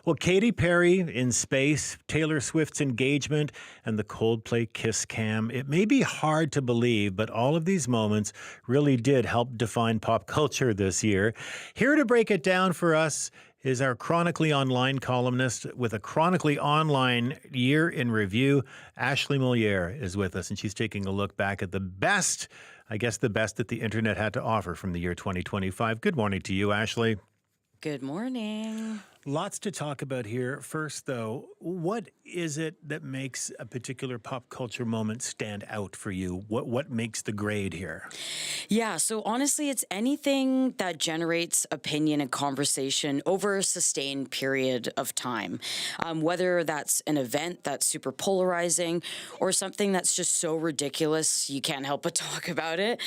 Well, Katy Perry in space, Taylor Swift's engagement, and the Coldplay kiss cam. It may be hard to believe, but all of these moments really did help define pop culture this year. Here to break it down for us is our Chronically Online columnist with a Chronically Online year in review. Ashley Moliere is with us, and she's taking a look back at the best, the best that the internet had to offer from the year 2025. Good morning to you, Ashley. Good morning. Lots to talk about here. First, though, what is it that makes a particular pop culture moment stand out for you? What makes the grade here? Yeah, so honestly, it's anything that generates opinion and conversation over a sustained period of time. Whether that's an event that's super polarizing or something that's just so ridiculous you can't help but talk about it.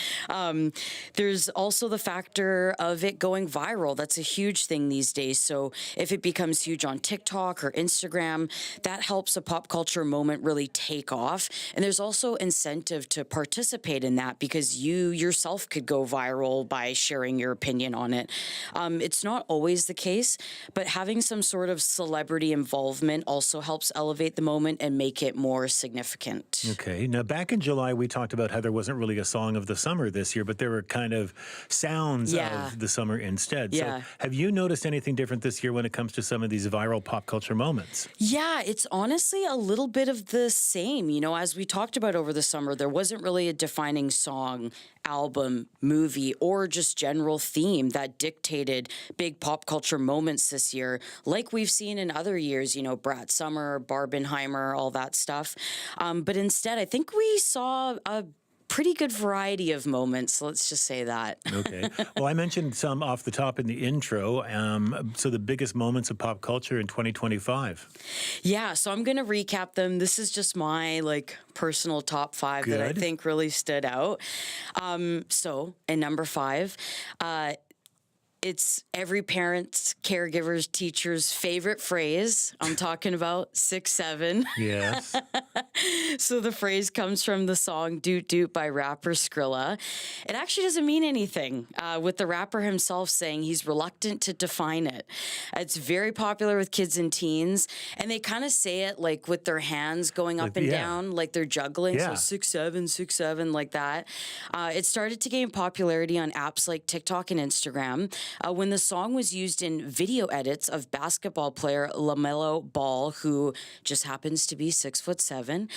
There's also the factor of it going viral. That's a huge thing these days. So if it becomes huge on TikTok or Instagram, that helps a pop culture moment really take off. And there's also incentive to participate in that because you yourself could go viral by sharing your opinion on it. It's not always the case, but having some sort of celebrity involvement also helps elevate the moment and make it more significant. Okay. Now, back in July, we talked about how there wasn't really a song of the summer this year, but there were kind of sounds of the summer instead. Yeah. So have you noticed anything different this year when it comes to some of these viral pop culture moments? Yeah, it's honestly a little bit of the same. You know, as we talked about over the summer, there wasn't really a defining song, album, movie, or just general theme that dictated big pop culture moments this year, like we've seen in other years, you know, Brat Summer, Barbenheimer, all that stuff. But instead, I think we saw a pretty good variety of moments. Let's just say that. Okay. Well, I mentioned some off the top in the intro. So the biggest moments of pop culture in 2025. Yeah, so I'm going to recap them. This is just my personal top five that I think really stood out. So in number 5, it's every parent's, caregiver's, teacher's favorite phrase. I'm talking about 6'7". Yes. So the phrase comes from the song Doot Doot by rapper Skrilla. It actually doesn't mean anything, with the rapper himself saying he's reluctant to define it. It's very popular with kids and teens, and they kind of say it with their hands going up and down, like they're juggling. So 6'7", 6'7", like that. It started to gain popularity on apps like TikTok and Instagram. When the song was used in video edits of basketball player LaMelo Ball, who just happens to be 6'7".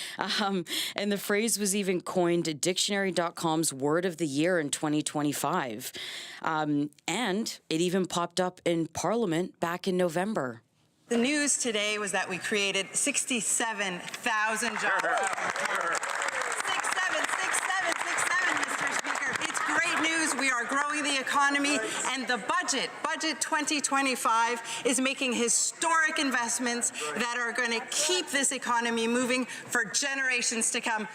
And the phrase was even coined Dictionary.com's Word of the Year in 2025. And it even popped up in Parliament back in November. The news today was that we created 67,000 jobs. 67, Mr. Speaker. It's great news. We are growing the economy, and the budget 2025 is making historic investments that are going to keep this economy moving for generations to come.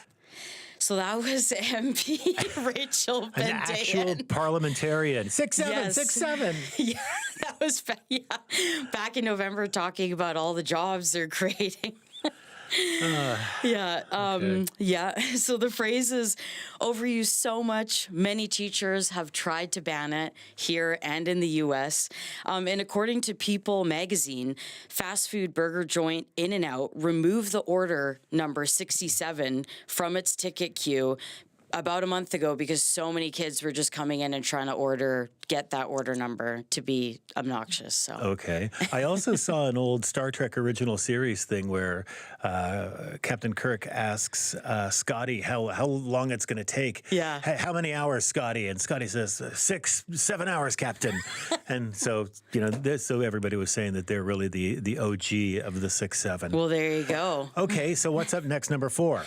So that was MP Rachel Bendayan. An actual parliamentarian. 6'7", 6'7". Yeah, that was back in November, talking about all the jobs they're creating. So the phrase is overused so much, many teachers have tried to ban it here and in the U.S. And according to People magazine, fast food burger joint In-N-Out removed the order number 67 from its ticket queue about a month ago because so many kids were just coming in and trying to get that order number to be obnoxious. So okay. I also saw an old Star Trek original series thing where Captain Kirk asks Scotty how long it's going to take. Yeah. How many hours, Scotty? And Scotty says 7 hours, Captain. And so so everybody was saying that they're really the OG of the 6'7". Well, there you go. Okay, so what's up next? Number 4.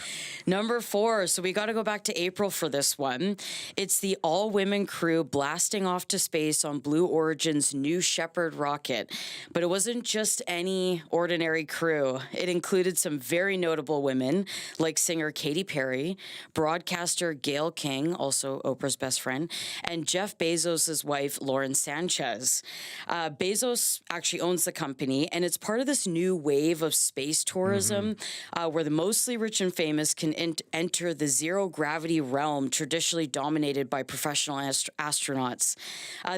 Number 4. So we got to go back to April for this one. It's the all-women crew blasting off to space on Blue Origin's New Shepard rocket. But it wasn't just any ordinary crew. It included some very notable women, like singer Katy Perry, broadcaster Gayle King, also Oprah's best friend, and Jeff Bezos' wife, Lauren Sanchez. Bezos actually owns the company, and it's part of this new wave of space tourism where the mostly rich and famous can enter the zero-gravity celebrity realm traditionally dominated by professional astronauts.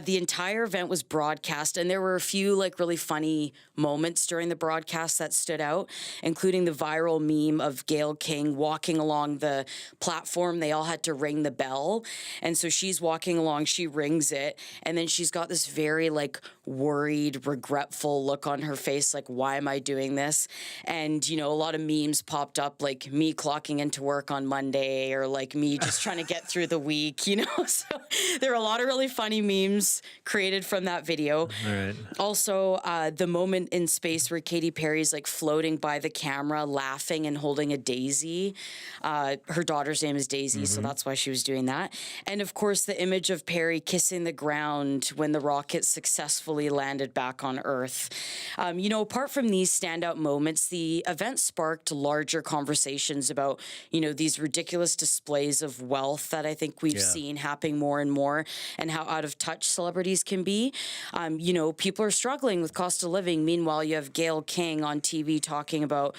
The entire event was broadcast, and there were a few really really funny moments during the broadcast that stood out, including the viral meme of Gayle King walking along the platform. They all had to ring the bell. And so she's walking along, she rings it, and then she's got this very worried, regretful look on her face, why am I doing this? And, a lot of memes popped up, like me clocking into work on Monday, or me just trying to get through the week, So there are a lot of really funny memes created from that video. All right. Also, the moment in space where Katy Perry's floating by the camera, laughing and holding a daisy. Her daughter's name is Daisy, so that's why she was doing that. And of course, the image of Perry kissing the ground when the rocket successfully landed back on Earth. Apart from these standout moments, the event sparked larger conversations about, these ridiculous displays of wealth that I think we've seen happening more and more, and how out of touch celebrities can be. People are struggling with cost of living. Meanwhile, you have Gayle King on TV talking about,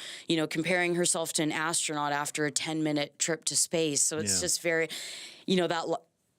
comparing herself to an astronaut after a 10-minute trip to space. So it's just very, that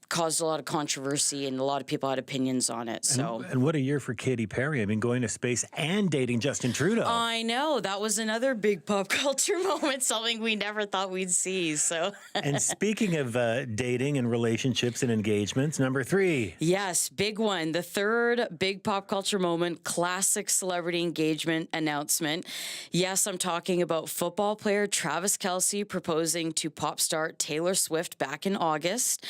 caused a lot of controversy, and a lot of people had opinions on it. So, and what a year for Katy Perry. I mean, going to space and dating Justin Trudeau. I know, that was another big pop culture moment, something we never thought we'd see. So, and speaking of dating and relationships and engagements, number 3. Yes, big one. The third big pop culture moment, classic celebrity engagement announcement. Yes, I'm talking about football player Travis Kelce proposing to pop star Taylor Swift back in August.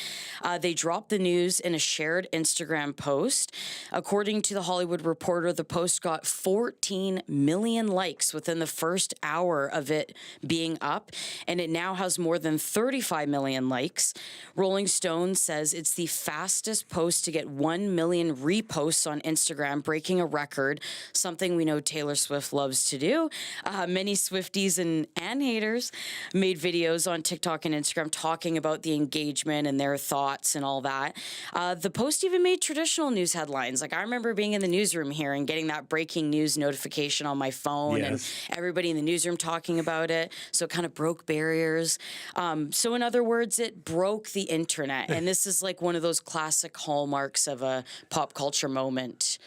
They dropped the news in a shared Instagram post. According to the Hollywood Reporter, the post got 14 million likes within the first hour of it being up, and it now has more than 35 million likes. Rolling Stone says it's the fastest post to get 1 million reposts on Instagram, breaking a record, something we know Taylor Swift loves to do. Many Swifties and haters made videos on TikTok and Instagram talking about the engagement and their thoughts and all that. The post even made traditional news headlines. I remember being in the newsroom here and getting that breaking news notification on my phone, and everybody in the newsroom talking about it. So it kind of broke barriers. So in other words, it broke the internet. And this is one of those classic hallmarks of a pop culture moment.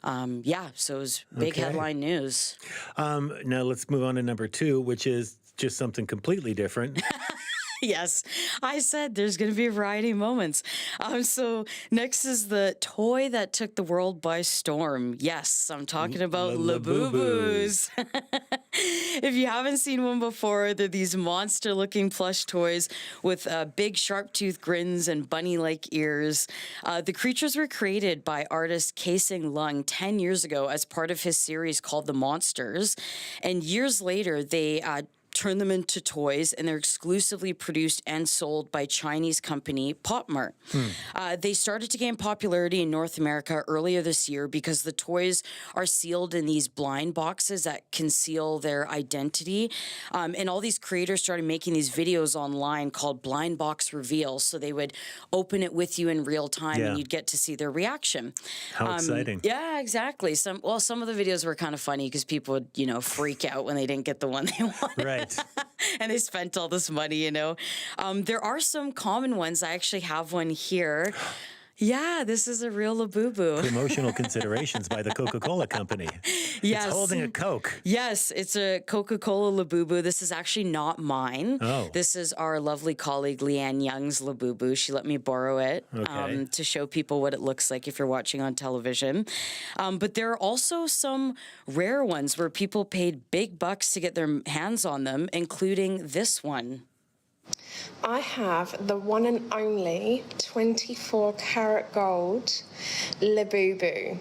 So it was big headline news. Now let's move on to number 2, which is just something completely different. Yes, I said there's going to be a variety of moments. So next is the toy that took the world by storm. Yes, I'm talking about Labubu's. If you haven't seen one before, they're these monster-looking plush toys with big sharp-toothed grins and bunny-like ears. The creatures were created by artist Kaesing Lung 10 years ago as part of his series called The Monsters. And years later, they turn them into toys, and they're exclusively produced and sold by Chinese company Pop Mart. They started to gain popularity in North America earlier this year because the toys are sealed in these blind boxes that conceal their identity. And all these creators started making these videos online called Blind Box Reveal. So they would open it with you in real time, and you'd get to see their reaction. How exciting. Yeah, exactly. Some of the videos were kind of funny because people would, freak out when they didn't get the one they wanted. Right. And they spent all this money, There are some common ones. I actually have one here. Yeah, this is a real Labubu. Promotional considerations by the Coca-Cola Company. Yes. It's holding a Coke. Yes, it's a Coca-Cola Labubu. This is actually not mine. Oh. This is our lovely colleague Leanne Young's Labubu. She let me borrow it to show people what it looks like if you're watching on television. But there are also some rare ones where people paid big bucks to get their hands on them, including this one. I have the one and only 24 karat gold Labubu.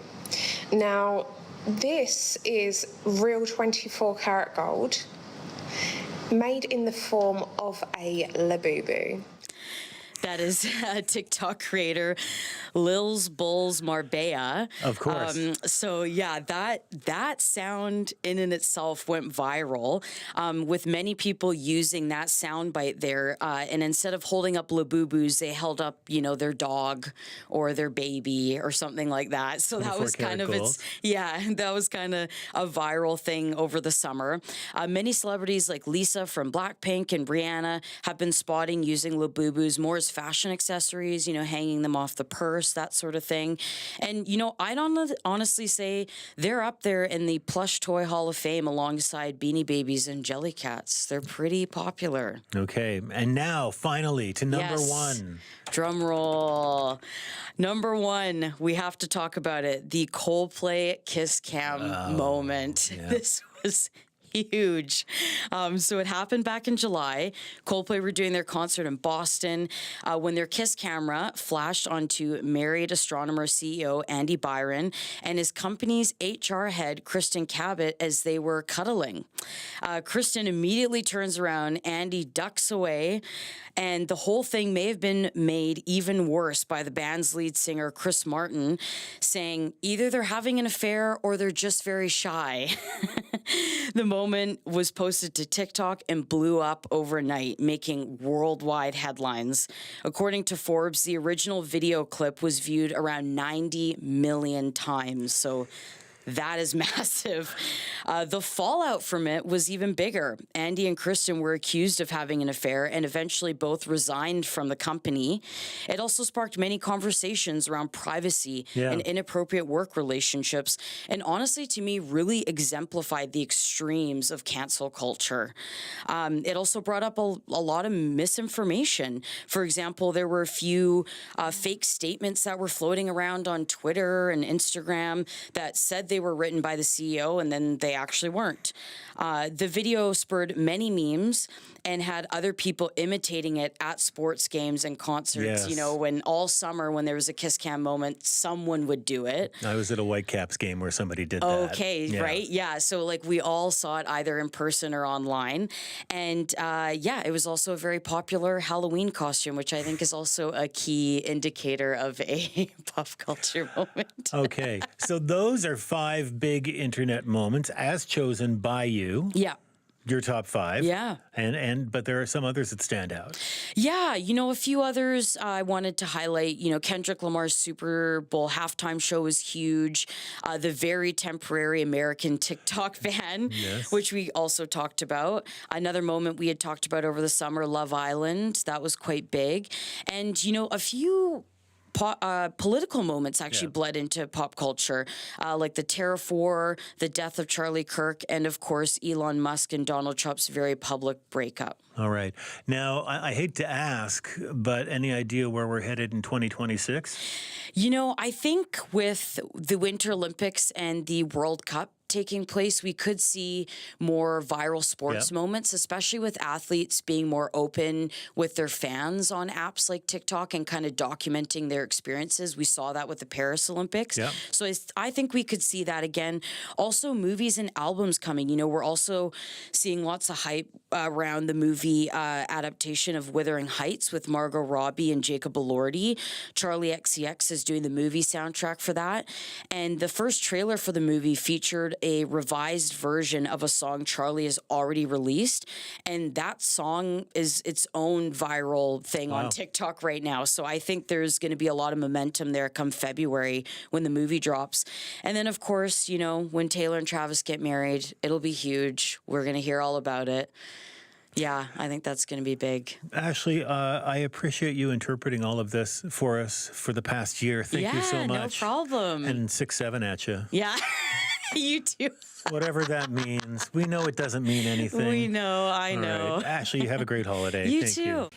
Now, this is real 24 karat gold made in the form of a Labubu. That is TikTok creator Lils Bulls Marbella. Of course. So yeah, that sound in and itself went viral, with many people using that sound bite there. And instead of holding up Labubu's, they held up, their dog or their baby or something like that. So that was kind of that was kind of a viral thing over the summer. Many celebrities like Lisa from Blackpink and Rihanna have been spotting using Labubu's more as fashion accessories, hanging them off the purse, that sort of thing. And, I'd honestly say they're up there in the plush toy Hall of Fame alongside Beanie Babies and Jellycats. They're pretty popular. Okay. And now, finally, to number one. Drum roll. Number one, we have to talk about it. The Coldplay Kiss Cam moment. Yeah. This was huge. So it happened back in July. Coldplay were doing their concert in Boston when their Kiss camera flashed onto married astronomer CEO Andy Byron and his company's HR head, Kristen Cabot, as they were cuddling. Kristen immediately turns around, Andy ducks away, and the whole thing may have been made even worse by the band's lead singer, Chris Martin, saying either they're having an affair or they're just very shy. The moment was posted to TikTok and blew up overnight, making worldwide headlines. According to Forbes, the original video clip was viewed around 90 million times. So that is massive. The fallout from it was even bigger. Andy and Kristen were accused of having an affair and eventually both resigned from the company. It also sparked many conversations around privacy and inappropriate work relationships, and honestly, to me, really exemplified the extremes of cancel culture. It also brought up a lot of misinformation. For example, there were a few fake statements that were floating around on Twitter and Instagram that said they were written by the CEO, and then they actually weren't. The video spurred many memes and had other people imitating it at sports games and concerts. Yes. When all summer, when there was a Kiss Cam moment, someone would do it. I was at a Whitecaps game where somebody did that. Okay, right? Yeah. So we all saw it either in person or online. And it was also a very popular Halloween costume, which I think is also a key indicator of a pop culture moment. Okay. So those are 5 big internet moments as chosen by you. Yeah. Your top 5. Yeah. But there are some others that stand out. Yeah, a few others I wanted to highlight. Kendrick Lamar's Super Bowl halftime show was huge. The very temporary American TikTok ban, which we also talked about. Another moment we had talked about over the summer, Love Island. That was quite big. And, a few political moments actually bled into pop culture, like the tariff war, the death of Charlie Kirk, and of course, Elon Musk and Donald Trump's very public breakup. All right. Now, I hate to ask, but any idea where we're headed in 2026? I think with the Winter Olympics and the World Cup taking place, we could see more viral sports moments, especially with athletes being more open with their fans on apps like TikTok and kind of documenting their experiences. We saw that with the Paris Olympics. So I think we could see that again. Also, movies and albums coming. We're also seeing lots of hype around the movie adaptation of Wuthering Heights with Margot Robbie and Jacob Elordi. Charlie XCX is doing the movie soundtrack for that. And the first trailer for the movie featured a revised version of a song Charlie has already released, and that song is its own viral thing on TikTok right now. So I think there's going to be a lot of momentum there come February when the movie drops. And then, of course, when Taylor and Travis get married, it'll be huge. We're going to hear all about it. Yeah, I think that's going to be big. Ashley, I appreciate you interpreting all of this for us for the past year. Thank you so much. No problem. And 6'7" at you. Yeah, you too. Whatever that means. We know it doesn't mean anything. We know, I know. All right. Ashley, you have a great holiday. You Thank too. you.